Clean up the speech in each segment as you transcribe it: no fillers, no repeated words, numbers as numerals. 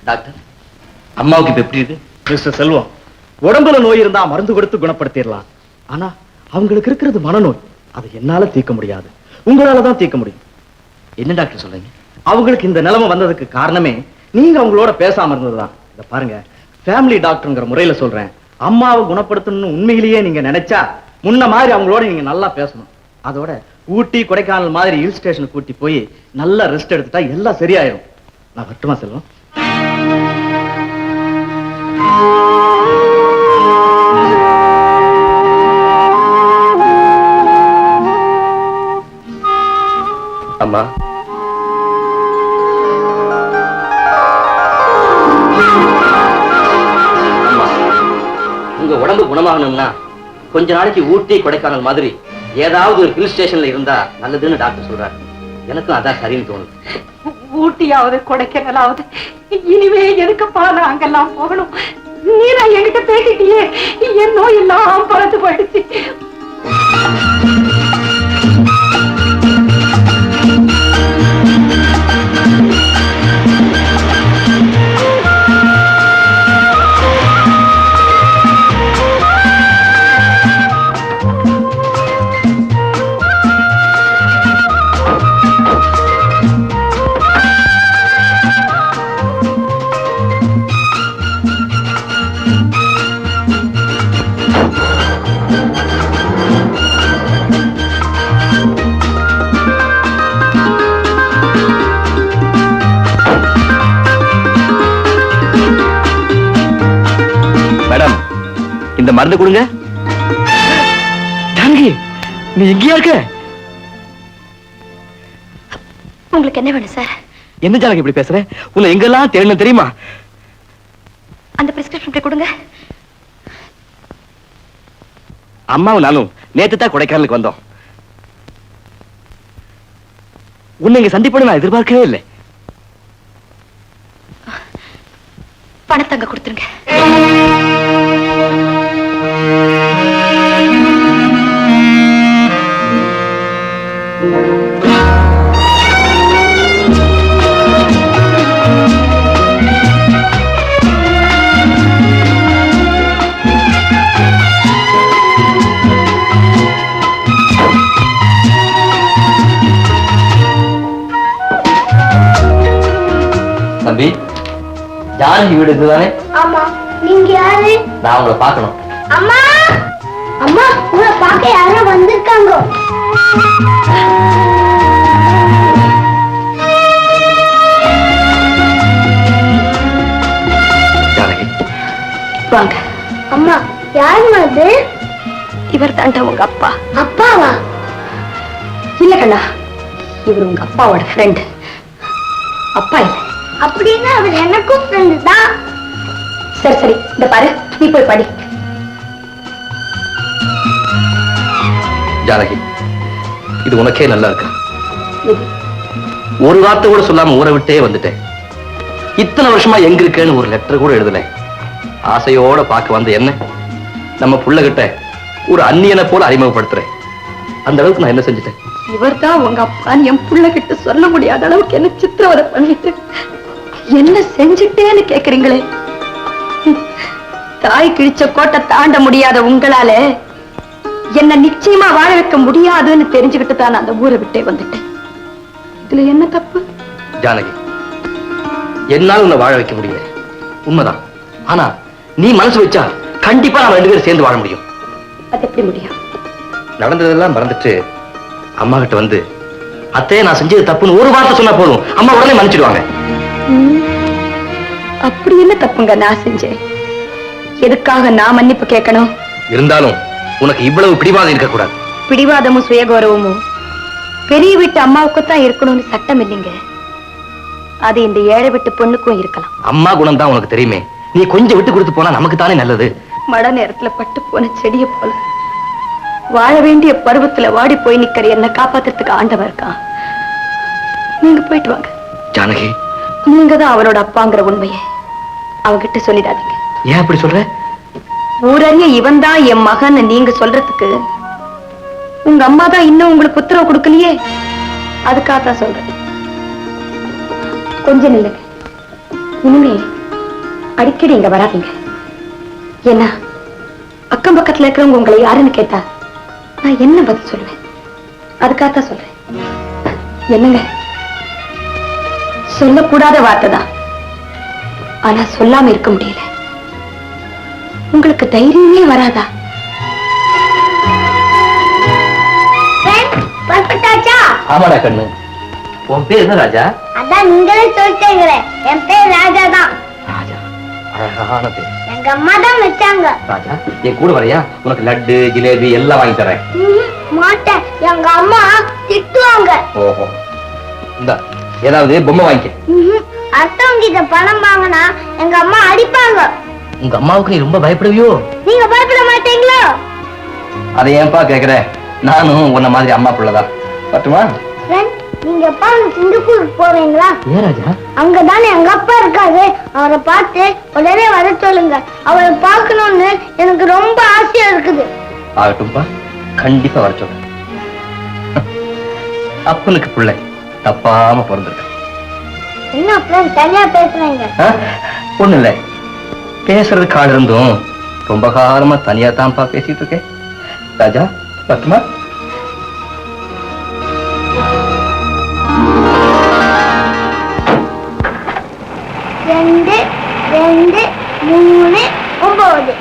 Doctor, அம்மாவுக்கு இப்ப எப்படி இருக்கு? மிஸ்டர் செல்வம், உடம்புல நோய் இருந்தா மருந்து கொடுத்து குணப்படுத்திடலாம். ஆனா அவங்களுக்கு இருக்கிறது மனநோய். அதை என்னால தீர்க்க முடியாது, உங்களாலதான் தீர்க்க முடியும். என்ன டாக்டர் சொல்றீங்க? அவங்களுக்கு இந்த நிலைமை வந்ததுக்கு காரணமே நீங்க அவங்களோட பேசாம இருந்ததுதான். இத பாருங்க, ஃபேமிலி டாக்டர்ங்கிற முறையில சொல்றேன். அம்மாவை குணப்படுத்தணும்னு உண்மையிலேயே நீங்க நினைச்சா முன்ன மாதிரி அவங்களோட நீங்க நல்லா பேசணும். அதோட ஊட்டி கொடைக்கானல் மாதிரி ஹில் ஸ்டேஷனுக்கு கூட்டி போய் நல்லா ரெஸ்ட் எடுத்துட்டா எல்லாம் சரியாயிரும். நான் வரட்டுமா செல்வம்? அம்மா, உங்க உடம்பு குணமாகணும்னா கொஞ்ச நாளைக்கு ஊட்டி கொடைக்கானல் மாதிரி ஏதாவது ஒரு ஹில் ஸ்டேஷன்ல இருந்தா நல்லதுன்னு டாக்டர் சொல்றாரு. எனக்கும் அதான் சரின்னு தோணுது. ஊட்டியாவது கொடைக்கானலாவது இனிமே எதுக்குப்பா நான் அங்கெல்லாம் போகணும்? நீ நான் என்கிட்ட பேசிட்டியே, என் நோய் எல்லாம் பறந்து போயிடுச்சு. இந்த மருந்து கொடுங்க. ஜானகி, நீ எங்கேயா இருக்க? உங்களுக்கு என்ன வேணும் சார்? என்ன ஜானகி இப்படி பேசுற? உன்னை எங்கெல்லாம் தேடணும் தெரியுமா? அந்த பிரிஸ்கிரிப்ஷன் கொடுங்க. அம்மாவும் நானும் நேத்து தான் கொடைக்கானலுக்கு வந்தோம். உன்னை இங்க சந்திப்பட நான் எதிர்பார்க்கவே இல்லை. பணத்தை அங்க கொடுத்துருங்க. தம்பி, ஜானகி வீடு இதுதானே? ஆமா. நீங்க யாரு? நான் உங்களை பார்க்கணும். அம்மா, அம்மா, உங்களை பார்க்க யாரோ வந்திருக்காங்க. ஜானகி, வாங்க. அம்மா, யாருமா அது? இவர் தாண்டா உங்க அப்பா. அப்பாவா? இல்ல கண்ணா, இவர் உங்க அப்பாவோட ஃப்ரெண்ட். அப்பா இல்ல. அப்படின்னா அவர் எனக்கும் ஃப்ரெண்டு தான். சரி சரி, இந்த பாரு, நீ போய் படி. ஜானகி, இது உனக்கே நல்லா இருக்கா? ஒரு வார்த்தை கூட சொல்லாம ஊரை விட்டே வந்துட்டேன். இத்தனை வருஷமா எங்க இருக்கேன்னு ஒரு லெட்டர் கூட எழுதல. ஆசையோட பார்க்க வந்த என்ன நம்ம புள்ள கிட்ட ஒரு அந்நியனை போல அறிமுகப்படுத்துறேன். அந்த அளவுக்கு நான் என்ன செஞ்சுட்டேன்? இவர் தான் உங்க அப்பான்னு என் புள்ள கிட்ட சொல்ல முடியாத அளவுக்கு என்ன சித்திரவதை பண்ணிட்டு என்ன செஞ்சுட்டேன்னு கேக்குறீங்களே. தாய் கிழிச்ச கோட்டை தாண்ட முடியாத உங்களால என்ன நிச்சயமா வாழ வைக்க முடியாதுன்னு தெரிஞ்சுக்கிட்டு தான் அந்த ஊரை விட்டே வந்துட்டேன். இதுல என்ன தப்பு? ஜானகி, என்னால உன்னை வாழ வைக்க முடியல, உண்மைதான். ஆனா நீ மனசு வச்சா கண்டிப்பா நம்ம 2 பேரும் சேர்ந்து வாழ முடியும். அது எப்படி முடியும்? நடந்ததெல்லாம் மறந்துட்டு அம்மா கிட்ட வந்து அத்தையே நான் செஞ்சது தப்புன்னு ஒரு வார்த்தை சொன்னா போதும், அம்மா உடனே மன்னிச்சிடுவாங்க. அப்படி என்ன தப்புங்க நான் செஞ்சேன்? எதுக்காக நான் மன்னிப்பு கேட்கணும்? இருந்தாலும் உனக்கு இவ்வளவு பிடிவாதம் இருக்க கூடாது. பிடிவாதமும் சுயகௌரவமும் பெரிய வீட்டு அம்மாவுக்குத்தான் இருக்கணும்னு சட்டம் இல்லைங்க. அது இந்த ஏழை வீட்டு பொண்ணுக்கும் இருக்கலாம். அம்மா குணம் தான் உனக்கு தெரியுமே. நீ கொஞ்சம் விட்டு கொடுத்து போனா நமக்கு தானே நல்லது. மழை நேரத்துல பட்டு போன செடிய போல வாழ வேண்டிய பருவத்துல வாடி போய் நிக்கிற என்ன காப்பாத்துறதுக்கு ஆண்டவன் இருக்கான். நீங்க போயிட்டு வாங்க. ஜானகி, நீங்க தான் அவரோட அப்பாங்கிற உண்மையை அவகிட்ட சொல்லிடாதீங்க. ஏன் அப்படி சொல்ற? ஊரறிய இவன் தான் என் மகன் நீங்க சொல்றதுக்கு உங்க அம்மா தான் இன்னும் உங்களுக்கு உத்தரவு கொடுக்கலையே, அதுக்காகத்தான் சொல்றேன். கொஞ்சம் இல்லைங்க, இனிமே அடிக்கடி இங்க வராதீங்க. என்ன அக்கம் பக்கத்துல இருக்கிறவங்க உங்களை யாருன்னு கேட்டா நான் என்ன பதில் சொல்லுவேன்? அதுக்காகத்தான் சொல்றேன். என்னங்க, சொல்லக்கூடாத வார்த்தை தான், ஆனா சொல்லாம இருக்க முடியல. உங்களுக்கு தைரியமே வராதா? ஆமாடா கண்ணு. உன் பேர் என்ன ராஜா? அதான் நீங்களே சொல்லிட்டீங்களே, என் பேர் ராஜா தான். ராஜா, அழகான பேர். எங்க அம்மா தான் வச்சாங்க. ராஜா, என் கூட வரையா? உனக்கு லட்டு ஜிலேபி எல்லாம் வாங்கி தரேன். மாட்டேன், எங்க அம்மா திட்டுவாங்க. ஓஹோ, இந்த ஏதாவது பொம்மை வாங்கிக்க. அடுத்தவங்க கிட்ட பணம் வாங்கினா எங்க அம்மா அடிப்பாங்க. உங்க அம்மாவுக்கு நீ ரொம்ப பயப்படுவியோ? நீங்க பயப்பட மாட்டீங்களோ? அதை ஏன்பா கேக்குற? நானும் உன்ன மாதிரி அம்மா பிள்ளைதான். பட்டுமா? நீங்க எப்ப சிங்கப்பூருக்கு போறீங்களா? ஏன் ராஜா? அங்கதானே எங்க அப்பா இருக்காரு. அவரை பார்த்து உடனே வர சொல்லுங்க. அவரை பார்க்கணும்னு எனக்கு ரொம்ப ஆசையா இருக்குது. ஆகட்டும்பா, கண்டிப்பா வர சொல்றேன். அப்பனுக்கு பிள்ளை தப்பாம பிறந்திருக்க. என்ன ஃப்ரெண்ட் தனியா பேசுறீங்க? ஒண்ணு இல்ல, பேசுறதுக்கு ஆள் இருந்தும் ரொம்ப காலமா தனியா தான்ப்பா பேசிட்டு இருக்கேன். ராஜா, பத்துமா? ரெண்டு ரெண்டு மூணு ஒன்பது.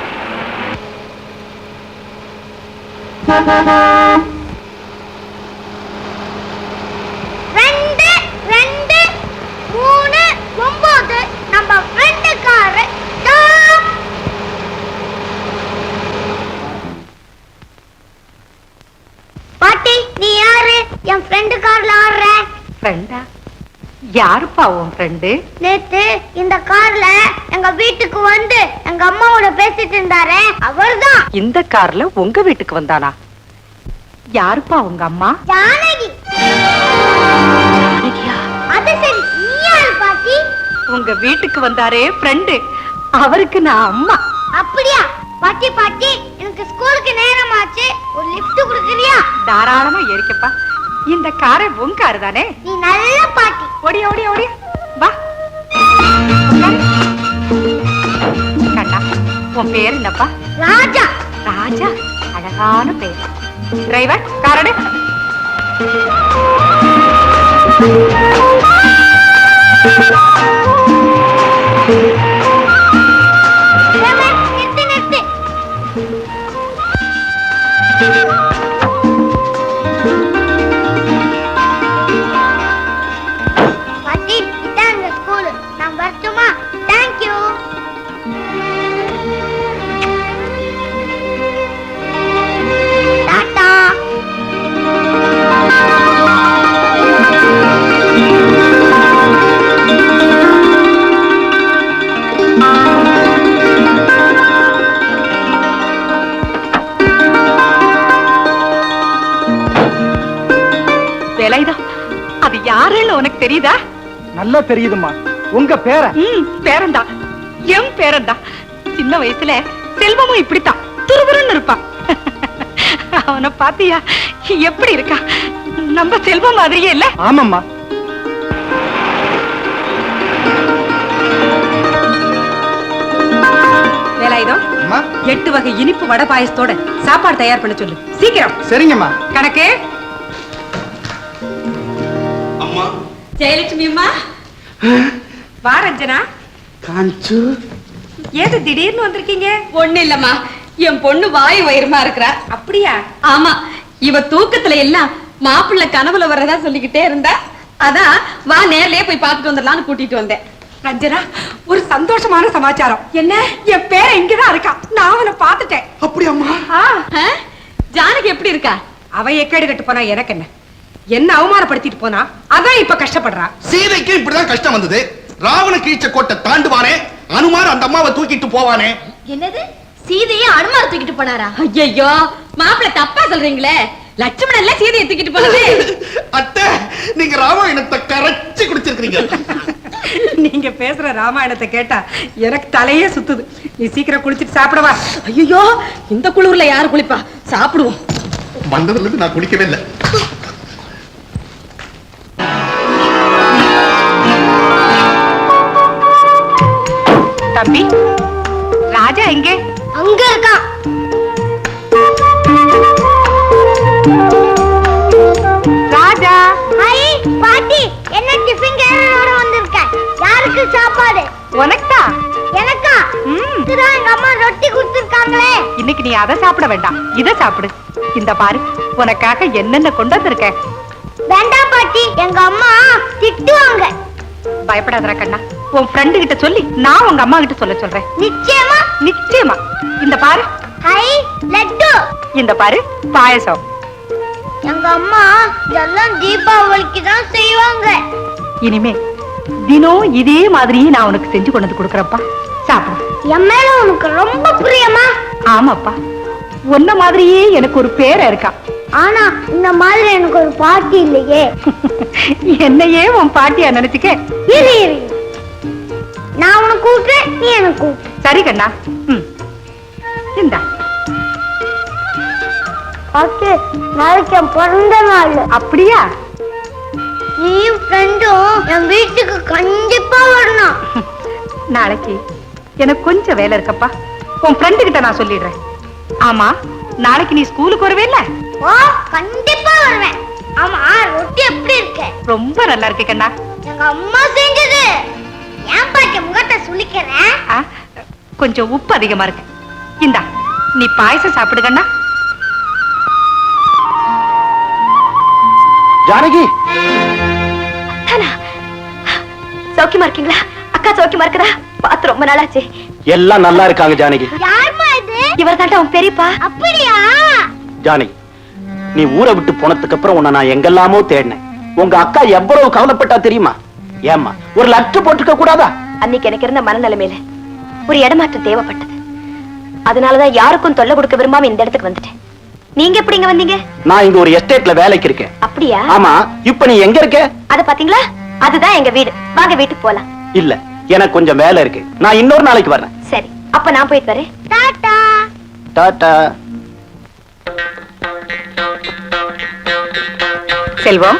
ரெண்டு ரெண்டு மூணு ஒன்பது. நம்ம ஃப்ரெண்டுக்காரு பாட்டி. நீ யாரு? என் ஃப்ரெண்டு கார்ல ஆடுற. ஃப்ரெண்டா? யாருப்பா உன் ஃப்ரெண்டு? நேத்து இந்த கார்ல எங்க வீட்டுக்கு வந்து எங்க அம்மாவோட பேசிட்டு இருந்தாரே, அவர்தான். இந்த கார்ல உங்க வீட்டுக்கு வந்தானா? யாருப்பா உங்க அம்மா? ஜானகி. அது சரி, நீ யாரு பாட்டி? உங்க வீட்டுக்கு வந்தாரே ஃப்ரெண்டு, அவருக்கு நான் அம்மா. அப்படியா? பாட்டி பாட்டி, எனக்கு ஸ்கூலுக்கு நேரம் ஆச்சு, ஒரு லிஃப்ட் கொடுக்கறியா? தாராளமா ஏறிக்கப்பா. இந்த காரை உன் காரு தானே? நீ நல்ல பாட்டி. ஓடி ஓடி ஓடி வா. கண்ணா, உன் பேர் என்னப்பா? ராஜா. ராஜா, அழகான பேர். டிரைவர், காரடு. நிறுத்து நிறுத்து. பாட்டி, இதான் எங்க ஸ்கூல். நான் வரட்டுமா? தேங்க்யூ. டாடா. வேலைதான். அது யாருன்னு உனக்கு தெரியுதா? நல்லா தெரியுதுமா. உங்க பேர? பேரண்டா, என் பேரண்டா. சின்ன வயசுல செல்வமும் இப்படித்தான் துருதுருன்னு இருப்பான். அவனை பாத்தியா எப்படி இருக்கா? நம்ம செல்வம் மாதிரியே இல்ல? ஆமாம்மா. வேலாயுதம், 8 வகை இனிப்பு வடை பாயசத்தோட சாப்பாடு தயார் பண்ண சொல்லு, சீக்கிரம். சரிங்கம்மா. கணக்கு. அம்மா. ஜெயலட்சுமி அம்மா. வா ரஞ்சனா. காஞ்சு. ஏது திடீர்னு வந்திருக்கீங்க? ஒண்ணு இல்லம்மா, என் பொண்ணு வாய் வயிறுமா இருக்கிறா. அப்படியா? ஆமா, இவ தூக்கத்துல எல்லாம் மாப்பிள்ளை கனவுல வர்றதா சொல்லிக்கிட்டே இருந்தா, அதான் வா நேர்லயே போய் பார்த்துட்டு வந்துடலாம்னு கூட்டிட்டு வந்தேன். ரஞ்சனா, ஒரு சந்தோஷமான சமாச்சாரம். என்ன? என் பேரை இங்கதான் இருக்கா. நான் அவனை பார்த்துட்டேன். அப்படியாம்மா? ஜானகி எப்படி இருக்கா? அவ எக்கேடு கட்டு போனா எனக்கு என்ன? என்ன அவமானப்படுத்திட்டு போனா, அதான் இப்ப கஷ்டப்படுறா. சீதைக்கு இப்படிதான் கஷ்டம் வந்தது. ராவண கீழ்ச்ச கோட்டை தாண்டுவானே, அனுமார் அந்த அம்மாவை தூக்கிட்டு போவானே. என்னது? சீதையை அனுமார் தூக்கிட்டு போனாரா? ஐயோ, மாப்பிள்ளை தப்பா சொல்றீங்களே. லட்சுமணன்ல சீதையை தூக்கிட்டு போனது. அத்தை, நீங்க ராமாயணத்தை கரைச்சி குடிச்சிருக்கீங்க. நீங்க பேசுற ராமாயணத்தை கேட்டா எனக்கு தலையே சுத்துது. நீ சீக்கிரம் குளிச்சிட்டு சாப்பிடவா. ஐயோ, இந்த குளிர்ல யாரு குளிப்பா? சாப்பிடுவோம். வந்ததுல இருந்து நான் குளிக்கவே இல்லை. தம்பி, எங்க? அங்க இருக்கான். ராஜா. ஹாய் பாட்டி, என்ன டிஃபன் கேரியரோட வந்திருக்க? யாருக்கு சாப்பாடு? உனக்கா? எனக்கா? இதுதான் எங்க அம்மா ரொட்டி கொடுத்திருக்காங்களே. இன்னைக்கு நீ அதை சாப்பிட வேண்டாம், இத சாப்பிடு. இந்த பாரு, உனக்காக என்னென்ன கொண்டு வந்திருக்கேன். வேண்டாம் பாட்டி, எங்க அம்மா திட்டுவாங்க. பயப்படாதடா கண்ணா, உன் ஃப்ரெண்டு கிட்ட சொல்லி நான் உங்க அம்மா கிட்ட சொல்றேன். நிச்சயமா? நிச்சயமா. இந்த பாரு. ஹாய் லட்டு. இந்த பாரு பாயசம். எங்க அம்மா இதெல்லாம் தீபாவளிக்கு தான் செய்வாங்க. இனிமே தினம் இதே மாதிரியே நான் உனக்கு செஞ்சு கொண்டு வந்து கொடுக்கறப்பா, சாப்பிடு. என் மேல உனக்கு ரொம்ப பிரியமா? ஆமாப்பா, உன்ன மாதிரியே எனக்கு ஒரு பேர இருக்கா. ஆனா இந்த மாதிரி எனக்கு ஒரு பாட்டி இல்லையே. என்னையே உன் பாட்டியா நினைச்சுக்க. இரு இரு, நான் உனக்கு கூப்பிட்டேன், நீ எனக்கு கூப்பிட்டு. சரி கண்ணா. இந்தா. பாட்டி, நாளைக்கு என் பிறந்த நாள். அப்படியா? நீ ஃப்ரெண்டும் என் வீட்டுக்கு கண்டிப்பா வரணும். நாளைக்கு எனக்கு கொஞ்சம் வேலை இருக்கப்பா, உன் ஃப்ரெண்டு கிட்ட நான் சொல்லிடுறேன். ஆமா, நாளைக்கு நீ ஸ்கூலுக்கு வருவே இல்ல? ஓ, கண்டிப்பா வருவேன். ஆமா, ரொட்டி எப்படி இருக்கு? ரொம்ப நல்லா இருக்கு கண்ணா. எங்க அம்மா செஞ்சது. ஏன் பாட்டி முகத்தை சுளிக்கிறேன்? கொஞ்சம் உப்பு அதிகமா இருக்கு. இந்தா, நீ பாயசம் சாப்பிடு கண்ணா. ஜானகி, சௌக்கியமா இருக்கீங்களா? அக்கா சௌக்கியமா இருக்குதா? பார்த்து ரொம்ப நாளாச்சு. எல்லாம் நல்லா இருக்காங்க ஜானகி. யாருமா இது? இவர் தாண்டா உன் பெரியப்பா. அப்படியா? ஜானகி, நீ ஊரை விட்டு போனதுக்கு அப்புறம் உன்னை நான் எங்கெல்லாமோ தேடினேன். உங்க அக்கா எவ்வளவு கவலைப்பட்டா தெரியுமா? ஏம்மா ஒரு லெட்டர் போட்டுக்க கூடாதா? அன்னைக்கு எனக்கு இருந்த மனநிலைமையில ஒரு இடமாற்றம் தேவைப்பட்டது. அதனாலதான் யாருக்கும் தொல்லை கொடுக்க விரும்பாம இந்த இடத்துக்கு வந்துட்டேன். நீங்க எப்படி இங்க வந்தீங்க? நான் இங்க ஒரு எஸ்டேட்ல வேலைக்கு இருக்கேன். அப்படியா? ஆமா, இப்ப நீ எங்க இருக்க? அத பாத்தீங்களா? அதுதான் எங்க வீடு. வாங்க வீட்டுக்கு போலாம். இல்ல, எனக்கு கொஞ்சம் வேலை இருக்கு. நான் இன்னொரு நாளைக்கு வரேன். சரி, அப்ப நான் போயிட்டு வரேன். டாடா. டாடா. செல்வம்,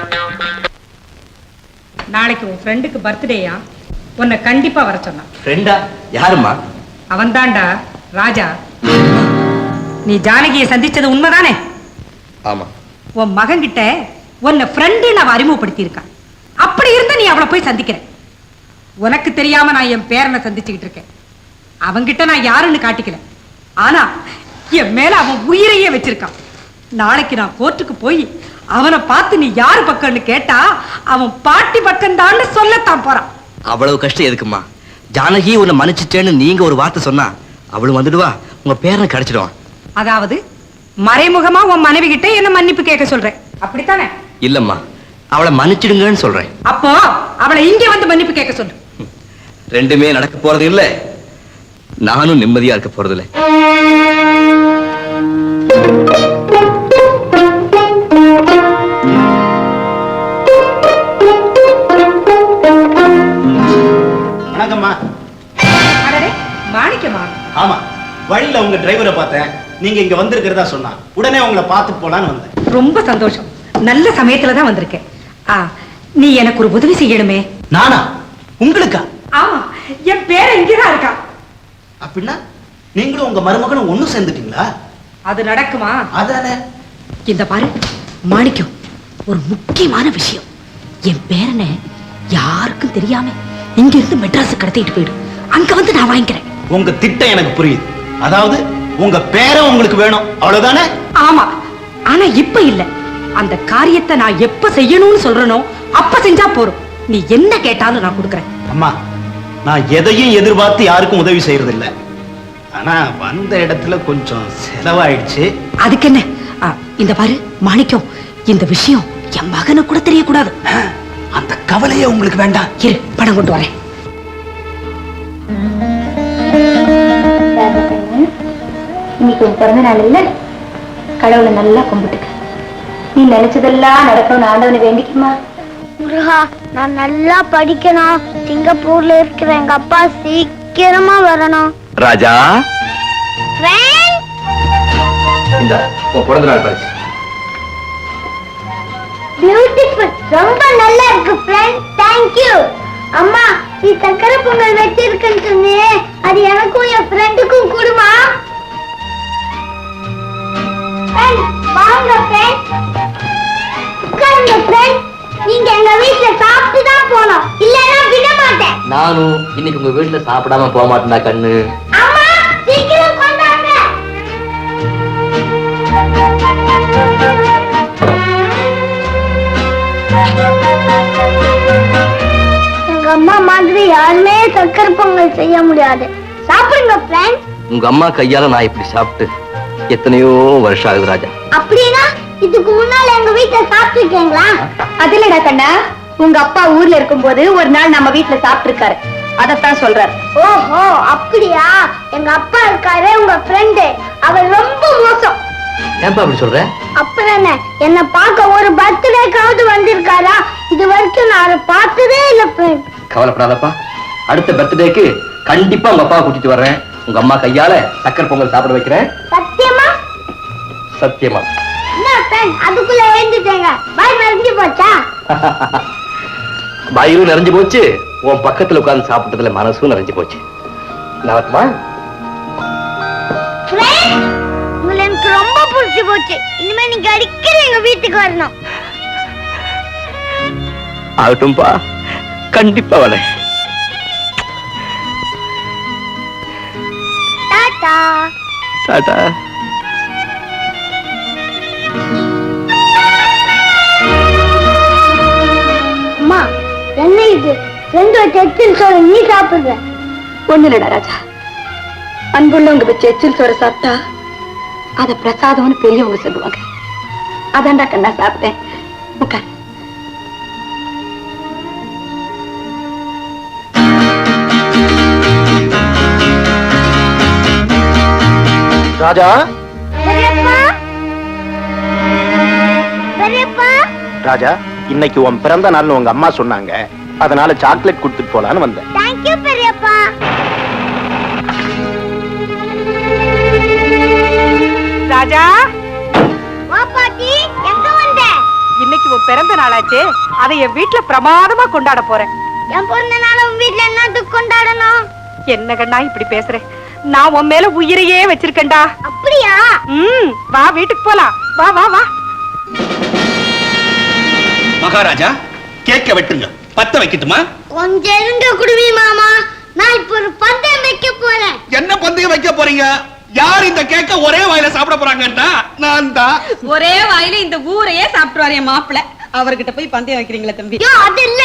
நாளைக்கு உன் ஃப்ரெண்டுக்கு பர்த்டேயா? உன்னை கண்டிப்பா வர சொன்னான். ஃப்ரெண்டா? யாருமா? அவன் தான்டா ராஜா. நீ ஜானகியை சந்திச்சது உண்மைதானே? ஆமா. உன் மகன் கிட்ட உன்னை ஃப்ரெண்டு அவ அறிமுகப்படுத்தி இருக்கான். அப்படி இருந்தா நீ அவளை போய் சந்திக்கிற. உனக்கு தெரியாம நான் என் பேரனை சந்திச்சுக்கிட்டு இருக்கேன். அவன்கிட்ட நான் யாருன்னு காட்டிக்கல. ஆனா என் மேல அவன் உயிரையே வச்சிருக்கான். நாளைக்கு நான் கோர்ட்டுக்கு போய் அவனை பார்த்து நீ யாரு பக்கம்னு கேட்டா அவன் பாட்டி பக்கம் தான் சொல்லத்தான் போறான். அவ்வளவு கஷ்டம் எதுக்குமா? ஜானகி உன்னை மன்னிச்சுட்டேன்னு நீங்க ஒரு வார்த்தை சொன்னா அவளும் வந்துடுவா, உங்க பேரனை கிடைச்சிடுவான். அதாவது மறைமுகமா உன் மனைவி கிட்ட என்ன மன்னிப்பு கேட்க சொல்றேன், அப்படித்தானே? இல்லம்மா, அவளை மன்னிச்சிடுங்கன்னு சொல்றேன். அப்போ அவளை இங்க வந்து மன்னிப்பு கேட்க சொல்லு. ரெண்டுமே நடக்க போறது இல்ல, நானும் நிம்மதியா இருக்க போறது இல்ல. வணக்கம்மா. அடடே, மாணிக்கமா? ஆமா, வழியில உங்க டிரைவரை பார்த்தேன். நீங்க இங்க வந்திருக்கிறதா சொன்னா உடனே உங்களை பார்த்து போலான்னு வந்தேன். ரொம்ப சந்தோஷம். நல்ல சமயத்துல தான் வந்திருக்கேன். நீ எனக்கு ஒரு உதவி செய்யணுமே. நானா? உங்களுக்கா? ஆமா, என் பேரை இங்கதான் இருக்கா. அப்படின்னா நீங்களும் உங்க மருமகனும் ஒண்ணும் சேர்ந்துட்டீங்களா? அது நடக்குமா? அதானே. இந்த பாரு மாணிக்கம், ஒரு முக்கியமான விஷயம். என் பேரனை யாருக்கும் தெரியாம இங்க இருந்து மெட்ராஸ் கடத்திட்டு போயிடு. அங்க வந்து நான் வாங்கிக்கிறேன். உங்க திட்டம் எனக்கு புரியுது. அதாவது உங்க பேரை உங்களுக்கு வேணும், அவ்வளவுதானே? ஆமா, ஆனா இப்ப இல்ல. அந்த காரியத்தை நான் எப்ப செய்யணும்னு சொல்றனோ அப்ப செஞ்சா போறோம். நீ என்ன கேட்டாலும் நான் கொடுக்கறேன். அம்மா, நான் எதையும் எதிர்பார்த்து யாருக்கும் உதவி செய்யறது இல்ல. ஆனா வந்த இடத்துல கொஞ்சம் செலவாயிடுச்சு. அதுக்கு என்ன? இந்த பாரு மாணிக்கம், இந்த விஷயம் என் மகனுக்கு கூட தெரியக்கூடாது. அந்த கவலையே உங்களுக்கு வேண்டாம். இரு, பணம் கொண்டு வரேன். இன்னைக்கு உன் பிறந்த நாள் இல்ல, கடவுளை நல்லா கும்பிட்டுக்க. நீ நினைச்சதெல்லாம் நடக்கணும்னு ஆண்டவனை வேண்டிக்குமா? முருகா, நான் நல்லா படிக்கணும். சிங்கப்பூர்ல இருக்கிற எங்க அப்பா சீக்கிரமா வரணும். ராஜா, Friend, இந்த உன் பிறந்த நாள் பரிசு. beautiful. ரொம்ப நல்லா இருக்கு ஃப்ரெண்ட். Thank you. அம்மா, நீ சக்கரை பொங்கல் வச்சிருக்கேன்னு சொன்னியே, அது எனக்கும் என் ஃப்ரெண்டுக்கும் கொடுமா. போகணும், இல்லைன்னா விட மாட்டேன். நானும் இன்னைக்கு உங்க வீட்டுல சாப்பிடாம போக மாட்டேனா கண்ணு. அம்மா, சீக்கிரம் கொண்டாங்க. எங்க அம்மா மாதிரி யாருமே சக்கரை பொங்கல் செய்ய முடியாது. சாப்பிடுங்க ஃப்ரெண்ட். உங்க அம்மா கையால நான் இப்படி சாப்பிட்டு எத்தனையோ வருஷம் ஆகுது ராஜா. அப்படின்னா இதுக்கு முன்னால எங்க வீட்டுல சாப்பிட்டுருக்கீங்களா? அது இல்லடா கண்ணா, உங்க அப்பா ஊர்ல இருக்கும்போது ஒரு நாள் நம்ம வீட்டுல சாப்பிட்டு இருக்காரு, அதத்தான் சொல்றாரு. ஓஹோ, அப்படியா? எங்க அப்பா இருக்காரு, உங்க ஃப்ரெண்டு, அவர் ரொம்ப மோசம். ஏன்பா அப்படி சொல்ற? அப்புறம் என்ன, என்ன பார்க்க ஒரு பர்த்டேக்காவது வந்திருக்காரா? இது வரைக்கும் நான் அதை பார்த்ததே இல்ல ஃப்ரெண்ட். கவலைப்படாதப்பா, அடுத்த பர்த்டேக்கு கண்டிப்பா உங்க அப்பாவை கூட்டிட்டு வர்றேன். உங்க அம்மா கையால சக்கரை பொங்கல் சாப்பிட வைக்கிறேன். சத்தியமா? சத்தியமா. என்ன ஃப்ரெண்ட், அதுக்குள்ள எழுந்துட்டேங்க. பாய் மறந்து போச்சா? வயிறும் நிறைஞ்சு போச்சு, உன் பக்கத்துல உட்கார்ந்து சாப்பிட்டதுல மனசும் நிறைஞ்சு போச்சு. நாம ஃப்ரெண்ட், உங்களை எனக்கு ரொம்ப பிடிச்சு போச்சு. இனிமே நீங்க அடிக்கடி எங்க வீட்டுக்கு வரணும். ஆகட்டும்பா, கண்டிப்பா வரேன். டாடா. டாடா. அம்மா, என்ன இது? ரெண்டு எச்சில் சோறு நீ சாப்பிடுற. ஒண்ணு இல்லடா ராஜா, அன்புள்ளவங்க வச்சு எச்சில் சோறு சாப்பிட்டா அத பிரசாதம்னு பெரியவங்க சொல்லுவாங்க. அதான்டா கண்ணா சாப்பிட்டேன். உட்கார். ராஜா, பெரியப்பா, பெரியப்பா. ராஜா, இன்னைக்கு உன் பிறந்த நாள்னு உங்க அம்மா சொன்னாங்க, அதனால சாக்லேட் கொடுத்துட்டு போலான்னு வந்தேன். தேங்க்யூ பெரியப்பா. ராஜா, வா பாட்டி, எங்க வந்த? இன்னைக்கு உன் பிறந்த நாளாச்சே, அதை என் வீட்டுல பிரமாதமா கொண்டாட போறேன். என் பிறந்த நாள் உன் வீட்டுல என்னத்துக்கு கொண்டாடணும்? என்ன கண்ணா இப்படி பேசுறேன்? நான் உன் மேல உயிரையே வச்சிருக்கேன்டா. அப்படியா? வா வீட்டுக்கு போலாம். வா வா வா. மகாராஜா, கேக்க வெட்டுங்க. பத்த வைக்கட்டுமா? கொஞ்சம் இருங்க குடுமி மாமா, நான் இப்ப ஒரு பந்தயம் வைக்க போறேன். என்ன பந்தயம் வைக்க போறீங்க? யார் இந்த கேக்க ஒரே வாயில சாப்பிட போறாங்கன்னா நான் தான். ஒரே வாயில இந்த ஊரையே சாப்பிட்டுவாரு என் மாப்பிள்ள. அவர்கிட்ட போய் பந்தயம் வைக்கிறீங்களா தம்பி? ஐயோ, அது இல்ல.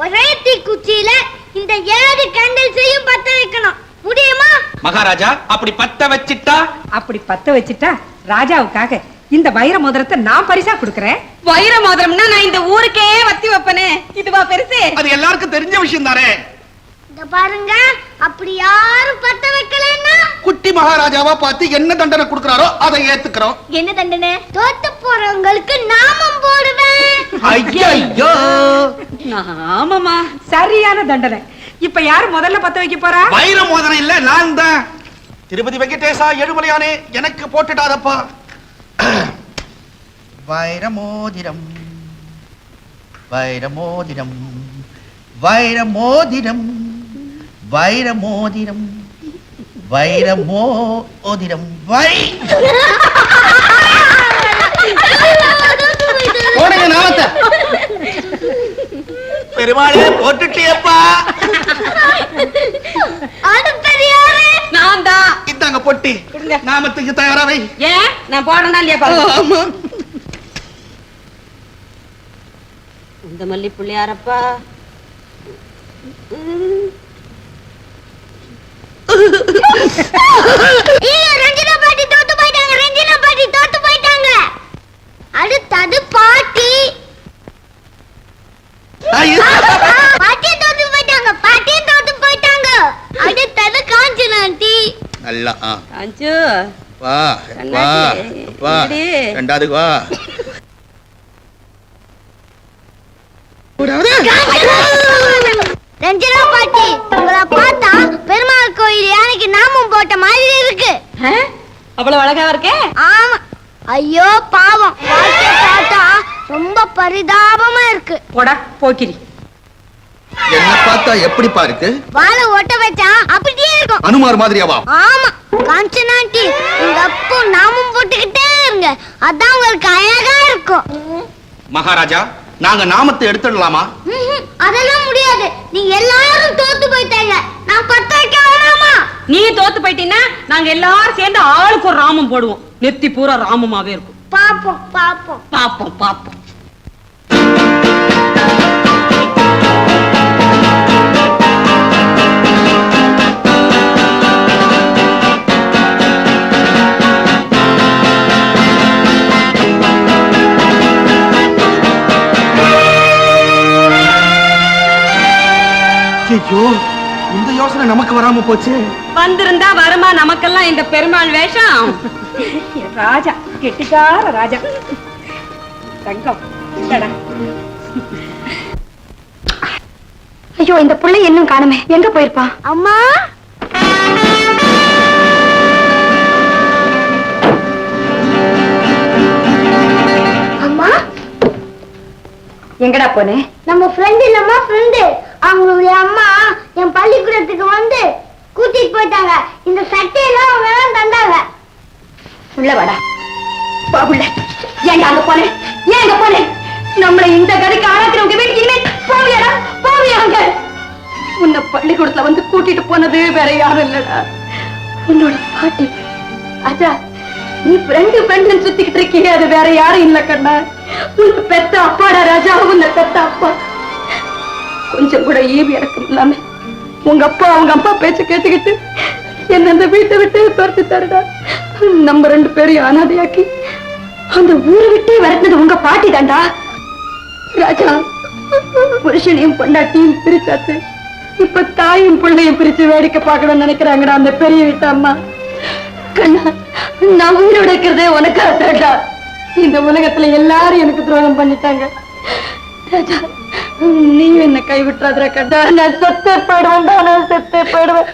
ஒரே தீக்குச்சியில இந்த 7 கேண்டில் செய்யும் பத்த வைக்கணும். முடியுமா? மகாராஜா, அப்படி பத்த வச்சிட்டா? அப்படி பத்த வச்சிட்டா ராஜாவுக்காக இந்த வைர மோதிரத்தை நான் பரிசா கொடுக்கறேன். வைர மோதிரம்னா நான் இந்த ஊருக்கே வத்தி வைப்பனே. இதுவா பெருசு? அது எல்லாருக்கும் தெரிஞ்ச விஷயம் தானே. இத பாருங்க, அப்படி யாரும் பத்த வைக்கலன்னா குட்டி மகாராஜாவா பார்த்து என்ன தண்டனை கொடுக்கறாரோ அதை ஏத்துக்கிறோம். என்ன தண்டனை? தோத்து போறவங்களுக்கு நாமம் போடுவேன். ஐயோ, ஆமாமா, சரியான தண்டனை. இப்ப யாரு முதல்ல பத்த வைக்க போறா? வைர மோதிரம் இல்ல, நான் தான். திருப்பதி வெங்கடேசா ஏழுமலையானே, எனக்கு போட்டுடாதப்பா. வைரமோதிரம், வைரமோதிரம், வைரமோதிரம், வைரமோதிரம், வைரமோதிரம், போடுங்க நாமத்தை. பெருமாளே, போட்டுட்டியப்பா. அடுத்தது யாரு? நான் தான். இந்தாங்க பொட்டி, நாமத்துக்கு தயாராவை. ஏன் நான் போடணும் இல்லையா பாருங்க. ஆமா. இந்த மல்லி புள்ளியாரப்பா. ரஞ்சினா பாட்டி தோத்து போயிட்டாங்க. ரஞ்சினா பாட்டி தோத்து போயிட்டாங்க. அடுத்தது பாட்டி. பாட்டி தோத்து போயிட்டாங்க. பாட்டி தோத்து போயிட்டாங்க. அடுத்தது காஞ்சனா ஆண்டி. நல்லா அஞ்சு வா வா வா, ரெண்டாவது வா. ரஞ்சினா பாட்டி, உங்களை பார்த்தா பெருமாள் கோயில் யானைக்கு நாமம் போட்ட மாதிரி இருக்கு. அவ்வளவு அழகா இருக்கே. ஆமா. ஐயோ பாவம், வாழ்க்கைய பார்த்தா ரொம்ப பரிதாபமா இருக்கு. போடா போக்கிரி. என்ன பார்த்தா எப்படிப்பா இருக்கு? வாழை ஒட்ட வச்சா அப்படியே இருக்கும். அனுமார் மாதிரியாவா? ஆமா. காஞ்சனாண்டி, உங்க அப்போ நாமம் போட்டுக்கிட்டே இருங்க, அதான் உங்களுக்கு அழகா இருக்கும். மகாராஜா, நாங்க நாமத்தை எடுத்துடலாமா? அதெல்லாம் முடியாது. நீங்க எல்லாரும் தோத்து போயிட்டாங்க. நான் பத்த வைக்க வேணாமா? நீ தோத்து போயிட்டீன்னா நாங்க எல்லாரும் சேர்ந்து ஆளுக்கு ஒரு ராமம் போடுவோம். நெத்தி பூரா ராமமாவே இருக்கும். பாப்போம் பாப்போம் பாப்போம் பாப்போம். ஐயோ, இந்த யோசனை நமக்கு வராம போச்சு. வந்திருந்தா வருமா நமக்கெல்லாம் இந்த பெருமாள் வேஷம்? ராஜா, கெட்டிக்கார ராஜா. தங்கம் இல்லடா. ஐயோ, இந்த புள்ளை இன்னும் காணுமே, எங்க போயிருப்பான்? அம்மா, அம்மா, எங்கடா போனே? நம்ம ஃப்ரெண்ட் இல்லம்மா, ஃப்ரெண்டு. அவங்களுடைய அம்மா என் பள்ளிக்கூடத்துக்கு வந்து கூட்டிட்டு போயிட்டாங்க. இந்த சட்டையெல்லாம் அவங்க தான் தந்தாங்க. உள்ள வாடா. பாபுள்ள, ஏன்டா அங்க போனே? ஏன் அங்க போனே? நம்மளை இந்த கதைக்கு ஆளாக்குறவங்க வீட்டுக்கு இனிமே போவியாடா, போவியாங்க. உன்னை பள்ளிக்கூடத்துல வந்து கூட்டிட்டு போனது வேற யாரும் இல்லடா, உன்னோட பாட்டி. அச்சா, நீ ஃப்ரெண்டு சுத்திக்கிட்டு இருக்கியே, அது வேற யாரும் இல்ல கண்ணா. உன்னை பெத்த அப்பாடா ராஜா, உன்னை பெத்த அப்பா. கொஞ்சம் கூட ஈவி இறக்கம் இல்லாம உங்க அப்பா அவங்க அம்மா பேச்ச கேட்டுக்கிட்டு என்ன அந்த வீட்டை விட்டு துரத்து தருடா. நம்ம 2 பேரையும் அனாதையாக்கி அந்த ஊரை விட்டே விரட்டினது உங்க பாட்டி தாண்டா. ராஜா, புருஷனையும் பொண்டாட்டியும் பிரிச்சாச்சு, இப்ப தாயும் பிள்ளையும் பிரிச்சு வேடிக்கை பார்க்கணும்னு நினைக்கிறாங்கடா அந்த பெரிய வீட்டு அம்மா. கண்ணா, நான் உயிரோட இருக்கிறதே உனக்காக தாண்டா. இந்த உலகத்துல எல்லாரும் எனக்கு துரோகம் பண்ணிட்டாங்க. ராஜா, நீயும் என்ன கைவிட்டுறாதுற கண்டா. நான் செத்தே போயிடுவேன்டா, நான் செத்தே போயிடுவேன்.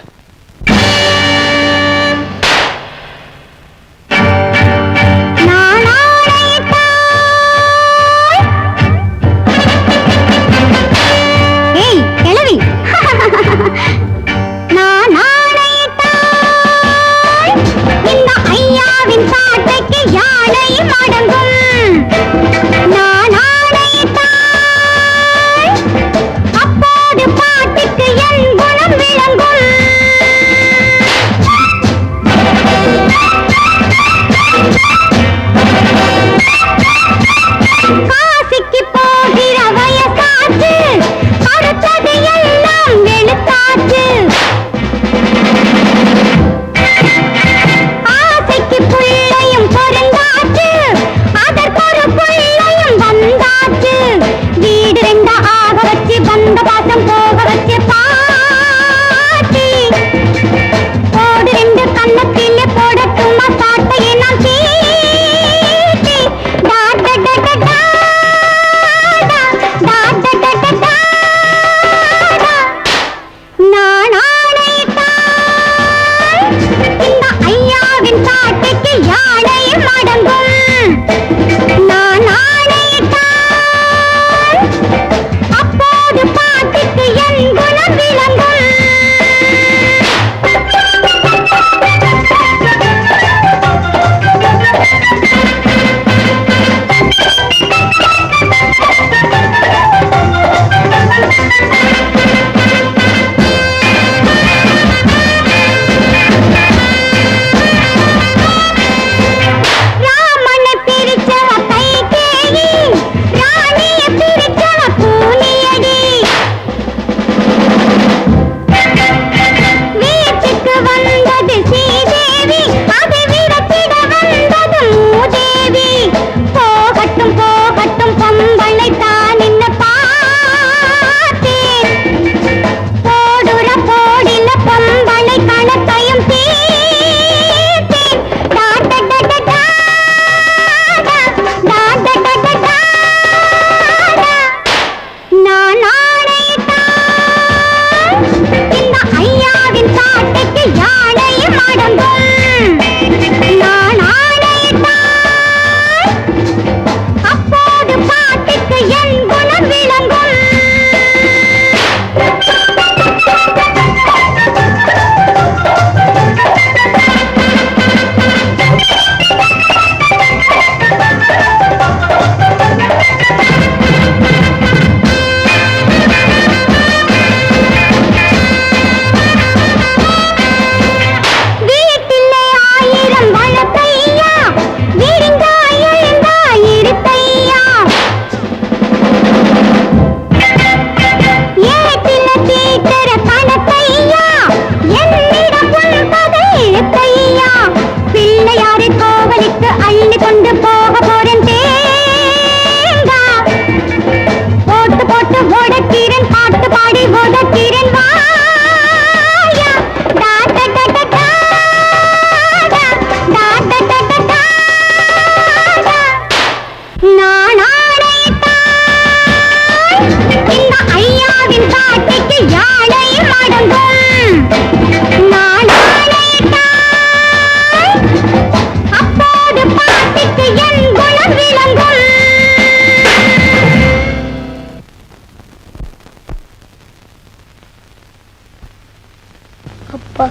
அப்பா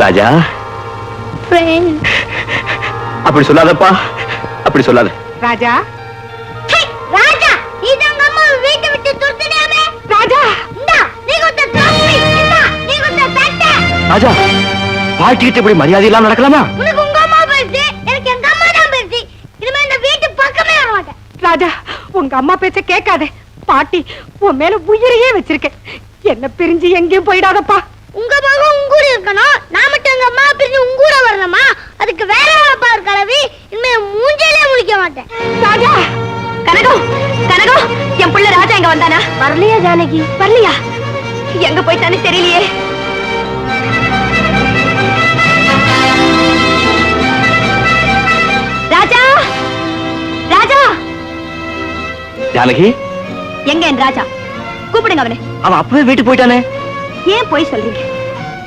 ராஜா ஃப்ரெண்ட் அப்படி சொல்லாதப்பா, அப்படி சொல்லாத. ராஜா ராஜா இது உங்க அம்மா வீட்டை விட்டு துரத்துனியாமே. ராஜா இந்தா நீ கொடுத்த ட்ராஃபி, இந்தா நீ கொடுத்த சட்டை. ராஜா, பாட்டிக்கிட்ட இப்படி மரியாதை இல்லாம நடக்கலாமா? உனக்கு உங்க அம்மா பெருசு, எனக்கு எங்க அம்மா தான் பெருசு. இனிமே இந்த வீட்டு பக்கமே வர மாட்டேன். ராஜா, உங்க அம்மா பேச்ச கேட்காத. பாட்டி உன் மேல உயிரையே வச்சிருக்கேன். என்ன பிரிஞ்சு எங்கேயும் போயிடாதப்பா. உங்க மகன் உங்கூட இருக்கணும், நான் மட்டும் எங்க அம்மா பிரிஞ்சு உங்கூட வரணுமா? அதுக்கு வேற அப்பா இருக்கலவி. இனிமே மூஞ்சிலே முழிக்க மாட்டேன். ராஜா, கனகம் கனகம், என் புள்ள ராஜா எங்க வந்தானா? வரலையா ஜானகி? வரலையா? எங்க போயிட்டானே தெரியலையே. ராஜா ராஜா, ஜானகி, எங்க என் ராஜா? கூப்பிடுங்க அவனை. அவன் அப்பவே வீட்டுக்கு போயிட்டானே. ஏன் போய் சொல்றீங்க?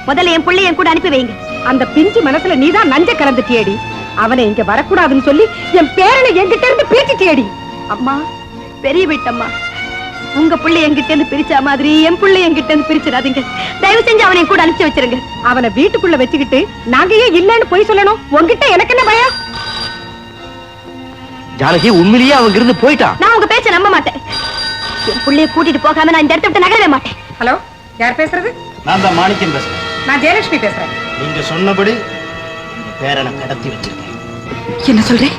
முதல்ல என் புள்ளைய என் கூட அனுப்பி வைங்க. அந்த பிஞ்சு மனசுல நீதான் நஞ்ச கலந்துட்டியடி. அவனை இங்க வரக்கூடாதுன்னு சொல்லி என் பேரனை என்கிட்ட இருந்து பிரிச்சுட்டியடி. அம்மா, பெரிய வீட்டம்மா, உங்க புள்ளை என்கிட்ட இருந்து பிரிச்ச மாதிரி என் புள்ளை என்கிட்ட இருந்து பிரிச்சிடாதீங்க. தயவு செஞ்சு அவனை என் கூட அனுப்பிச்சு வச்சிருங்க. அவனை வீட்டுக்குள்ள வச்சுக்கிட்டு நாங்க ஏன் இல்லன்னு போய் சொல்லணும்? உன்கிட்ட எனக்கு என்ன பயம்? ஜானகி, உண்மையிலேயே அவங்க இருந்து போயிட்டான். நான் உங்க பேச்ச நம்ப மாட்டேன். என் புள்ளைய கூட்டிட்டு போகாம நான் இந்த இடத்த விட்டு நகரவே மாட்டேன். ஹலோ, யார் பேசுறது? நான் தான் மாணிக்கம் பேசுறேன். நான் ஜெயலட்சுமி பேசுறேன். நீங்க சொன்னபடி உங்க பேரனை கடத்தி வச்சிருக்கேன். என்ன சொல்றேன்?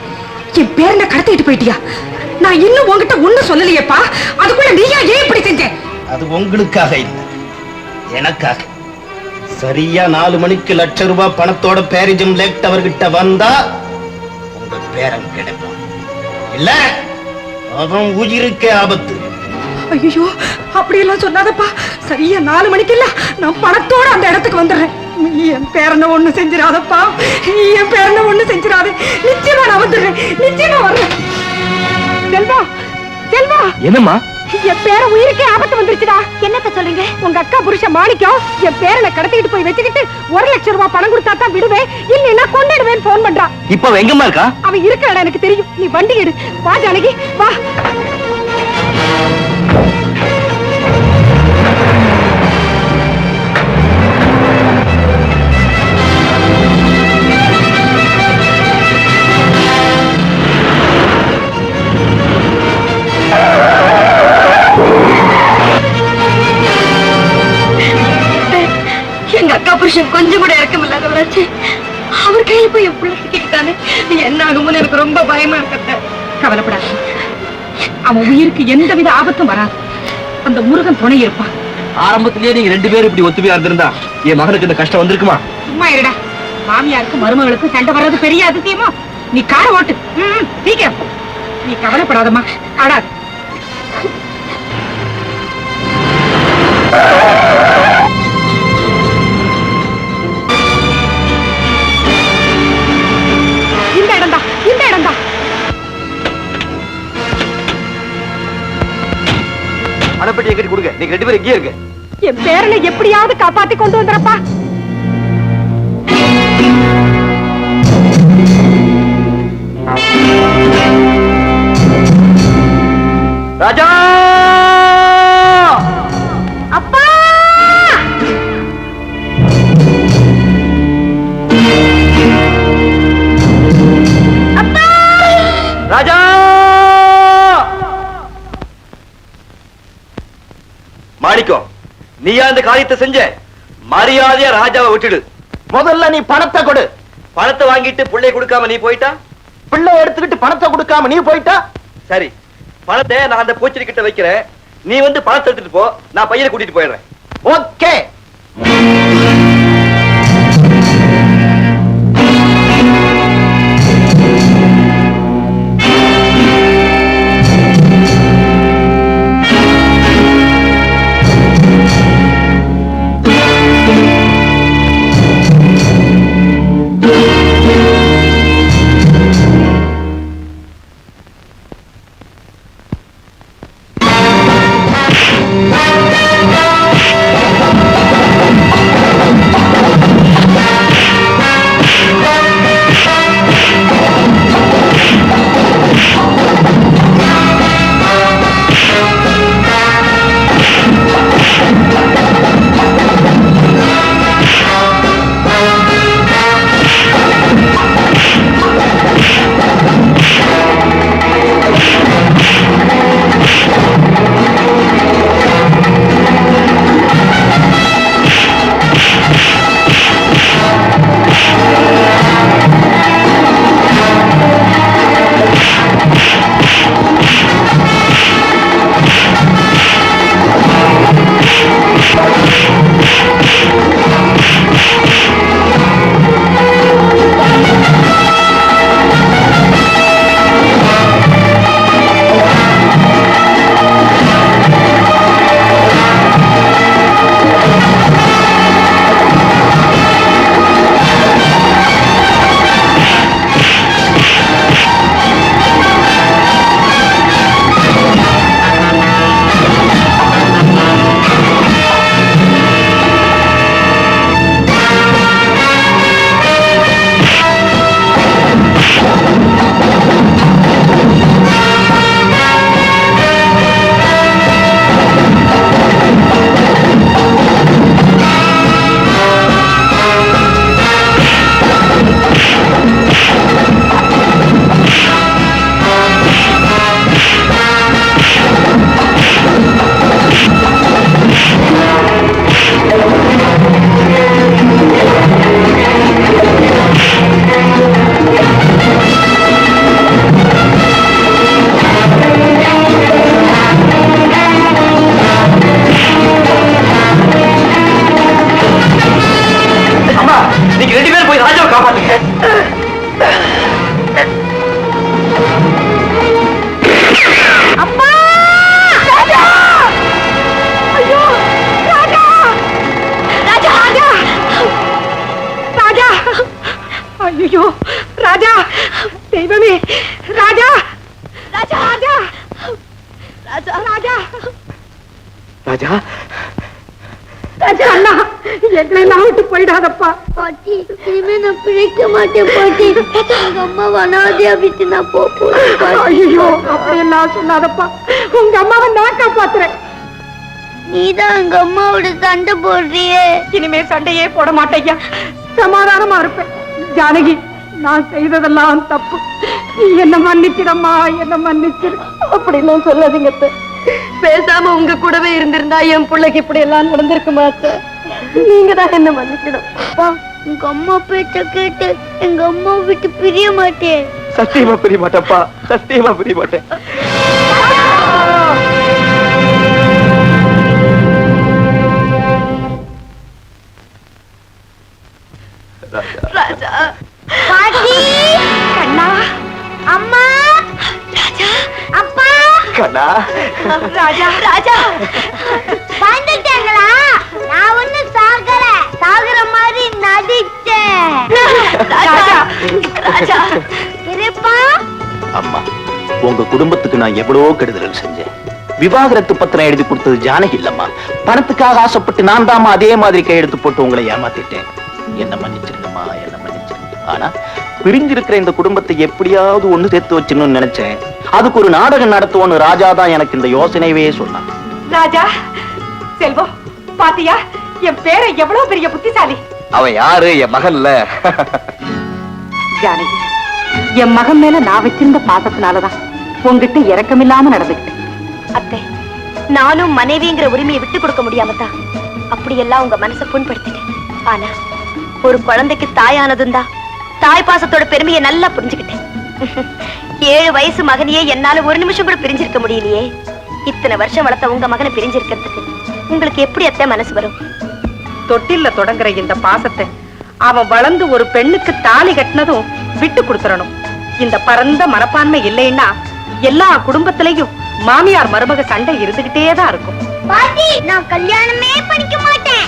என் பேரனை கடத்திட்டு போயிட்டியா? நான் இன்னும் உன்கிட்ட ஒண்ணும் சொல்லலையேப்பா. அதுக்குள்ள நீயா ஏன் இப்படி செஞ்ச? அது உங்களுக்காக இல்லை, எனக்காக. சரியா 4 மணிக்கு ₹1,00,000 பணத்தோட பேரிஜம் லேக் டவர் கிட்ட வந்தா உங்க பேரன் கிடைப்பான். இல்ல அவன் உயிருக்கே ஆபத்து. ஐயோ, அப்படி எல்லாம் சொன்னாதப்பா. சரியா 4 மணிக்கு இல்ல, நான் பணத்தோட அந்த இடத்துக்கு வந்துடுறேன். என் பேரனை ஒண்ணு செஞ்சிடாதப்பா, என் பேரனை ஒண்ணு செஞ்சிடாதே. நிச்சயமா நான் வந்துடுறேன், நிச்சயமா வர்றேன். செல்வா, செல்வா, என்னம்மா? என் பேரன் உயிருக்கே ஆபத்து வந்துருச்சுடா. என்னத்த சொல்றீங்க? உங்க அக்கா புருஷன் மாணிக்கம் என் பேரனை கடத்திட்டு போய் வச்சுக்கிட்டு ₹1,00,000 பணம் கொடுத்தா தான் விடுவேன், இல்லைன்னா கொண்டுடுவேன் போன் பண்றான். இப்ப அவன் எங்கம்மா இருக்கா? அவன் இருக்கிற இடம் எனக்கு தெரியும். நீ வண்டி எடு. வா ஜானகி, வா. எங்க அக்கா புருஷன் கொஞ்சம் கூட இறக்கம் இல்லாதவராச்சு. அவர் கையில போய் என் புள்ள சிக்கிட்டானே. என்ன ஆகும்னு எனக்கு ரொம்ப பயமா இருக்க. கவலைப்படாத, அவன் உயிருக்கு எந்தவித ஆபத்தும் வராது. அந்த முருகன் துணை இருப்பான். ஆரம்பத்திலேயே நீங்க 2 பேரும் இப்படி ஒத்துமையா இருந்திருந்தா என் மகனுக்கு இந்த கஷ்டம் வந்திருக்குமா? சும்மா இருடா. மாமியாருக்கும் மருமகளுக்கும் சண்டை வர்றது பெரிய அதிசயமா? நீ காரை ஓட்டு. சீக்கிரம். நீ கவலைப்படாதம்மா, அடாது. இந்த இடம்தான், இந்த இடம்தான். பணப்பட்டி எங்கிட்டு கொடுங்க. நீங்க 2 பேரும் இங்கே இருக்க. என் பேரனை எப்படியாவது காப்பாத்தி கொண்டு வந்துறப்பா. ராஜா, அப்பா அப்பா ராஜா. மாணிக்கம், நீயா இந்த காரியத்தை செஞ்ச? மரியாதையா ராஜாவை விட்டுடு. முதல்ல நீ பணத்தை கொடு. பணத்தை வாங்கிட்டு பிள்ளை கொடுக்காம நீ போயிட்டா? பிள்ளை எடுத்துக்கிட்டு பணத்தை கொடுக்காம நீ போயிட்டா? சரி, பணத்தை நான் அந்த பூச்செடி கிட்ட வைக்கிறேன். நீ வந்து பணத்தை எடுத்துட்டு போ, நான் பையனை கூட்டிட்டு போயிடுறேன். ஓகே. ராஜா ராஜா ராஜா ராஜா ராஜா ராஜா ராஜா அண்ணா எங்களை எல்லாம் விட்டு போயிடாதப்பா. பாட்டி இனிமே நான் பிழைக்க மாட்டேன் பாட்டி. எங்க அம்மா அனாதையா விட்டு நான் போறேன். ஐயோ அப்படி எல்லாம் சொல்லாதப்பா. உங்க அம்மாவை நான் காப்பாத்துறேன். நீதான் எங்க அம்மாவோட சண்டை போடுறியே. இனிமே சண்டையே போட மாட்டேயா, சமாதானமா இருப்பேன். ஜானகி, நான் செய்ததெல்லாம் தப்பு, என்ன மன்னிச்சிடம்மா, என்ன மன்னிச்சிடு. அப்படிலாம் சொல்லாதீங்க அத்தை. பேசாம உங்க கூடவே இருந்திருந்தா என் பிள்ளைக்கு இப்படி எல்லாம் நடந்திருக்குமா அத்தை? நீங்க தான் என்ன மன்னிக்கணும். அப்பா, உங்க அம்மா பேச்ச கேட்டு எங்க அம்மா விட்டு பிரிய மாட்டேன். சத்தியமா பிரிய மாட்டேன்ப்பா, சத்தியமா பிரிய மாட்டேன். ராஜா பாட்டி, கண்ணா, அம்மா, ராஜா, அப்பா, கண்ணா, ராஜா ராஜா வந்துட்டாங்களா? நான் ஒண்ணும் சாகல, சாகுற மாதிரி நடிச்சேன். ராஜா ராஜா இருப்பா. அம்மா, உங்க குடும்பத்துக்கு நான் எவ்வளவோ கெடுதல் செஞ்சேன். விவாகரத்து பத்திரம் எழுதி கொடுத்தது ஜானகி இல்லம்மா. பணத்துக்காக ஆசைப்பட்டு நான் தாமா அதே மாதிரி கையெழுத்து போட்டு உங்களை ஏமாத்திட்டேன். என்ன மன்னிச்சிருக்கம்மா, என்ன மன்னிச்சிருக்க. ஆனா பிரிஞ்சிருக்கிற இந்த குடும்பத்தை எப்படியாவது ஒண்ணு சேர்த்து வச்சிடணும்னு நினைச்சேன். அதுக்கு ஒரு நாடகம் நடத்துவோன்னு ராஜா தான் எனக்கு இந்த யோசனையவே சொன்னான். ராஜா, செல்வம், பாத்தியா என் பேரை எவ்வளவு பெரிய புத்திசாலி. அவன் யாரு? என் மகன்ல. ஜானகி, என் மகன் மேல நான் வச்சிருந்த பாசத்தினாலதான் உங்ககிட்ட இரக்கமில்லாம நடந்துக்கிட்டேன். அத்தை, நானும் மனைவிங்கிற உரிமையை விட்டு கொடுக்க முடியாமதான் அப்படியெல்லாம் உங்க மனசை புண்படுத்திட்டேன். ஆனா ஒரு குழந்தைக்கு தாயானதும் தான் தாய் பாசத்தோட பெருமையை நல்லா புரிஞ்சுக்கிட்டேன். 7 வயசு மகனையே என்னால ஒரு நிமிஷம் கூட பிரிஞ்சிருக்க முடியலையே. இத்தனை வருஷம் வளர்த்த உங்க மகனை பிரிஞ்சிருக்கிறதுக்கு உங்களுக்கு எப்படி அத்தை மனசு வரும்? தொட்டில்ல தொடங்குற இந்த பாசத்தை அவன் வளர்ந்து ஒரு பெண்ணுக்கு தாலி கட்டினதும் விட்டு கொடுத்துறணும். இந்த பரந்த மனப்பான்மை இல்லைன்னா எல்லா குடும்பத்திலையும் மாமியார் மருமக சண்டை இருந்துகிட்டே தான் இருக்கும். பாட்டி, நான் கல்யாணமே பண்ணிக்க மாட்டேன்.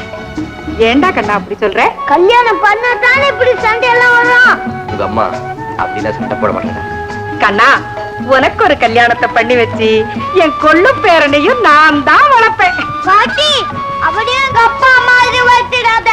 ஏண்டா கண்ணா அப்படி சொல்ற? கல்யாணம் பண்ணாதானே இப்படி சண்டை எல்லாம் வரும். உங்க அம்மா அப்படிலாம் சண்டை போட மாட்டேன். கண்ணா, உனக்கு ஒரு கல்யாணத்தை பண்ணி வச்சு என் கொள்ளு பேரனையும் நான் தான் வளர்ப்பேன். பாட்டி, அப்படியே எங்க அப்பா மாதிரி வளர்த்திடாத.